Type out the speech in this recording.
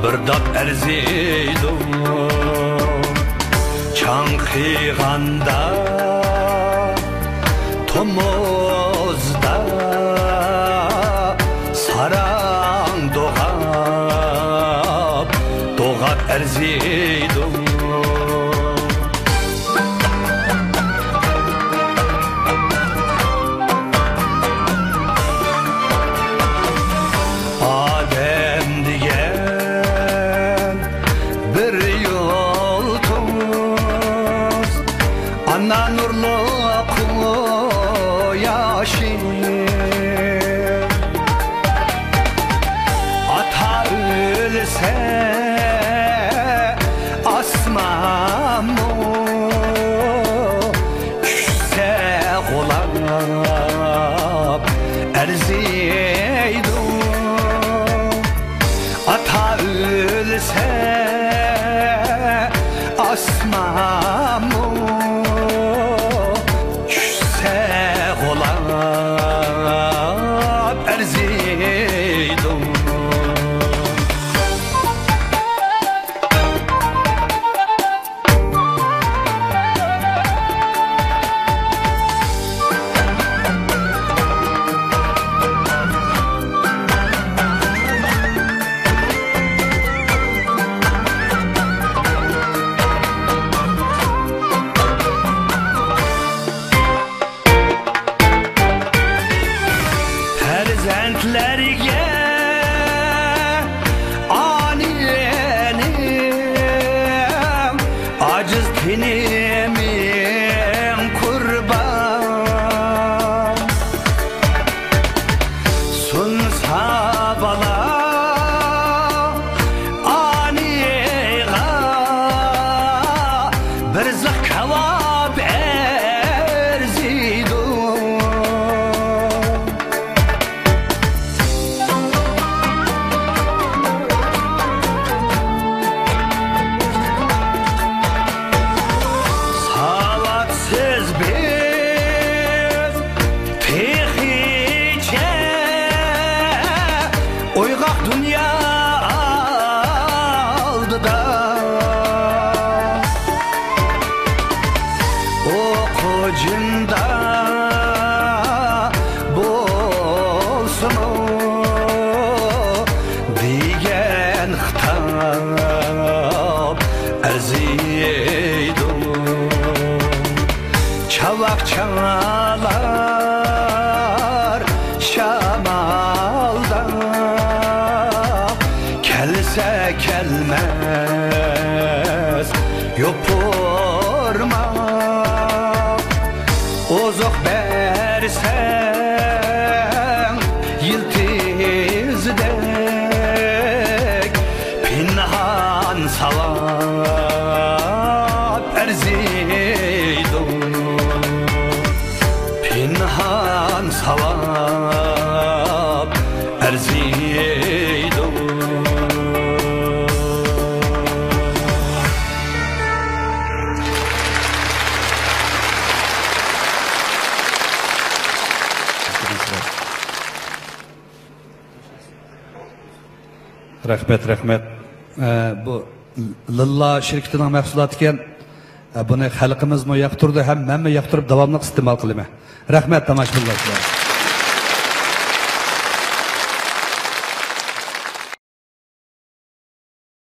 bir dap erziydi çankıyganda tomozda sarang doğap erziydi Ana nurlu yaşı ata ölse asmam düşse kulap erziydi ata ölse asmam Zentlerge aniyenim aciz tinimin kurban sunsa bana aniyega bir zakavab erzidu Oygak dünya aldı da okucunda bolsun o diyen hitap erziydi çalak çalar şamalda Kelse kelmez yopurma Ozok bersen yıltızdek Pinhan salat erziydi Pinhan salat erziydi Rahmet. Bu Lilla şirketining mahsuloti ekan. Buni xalqimiz yoqtirdi, ham men yoqtirib davomli iste'mol qilaman. Rahmat tomoshabinlar.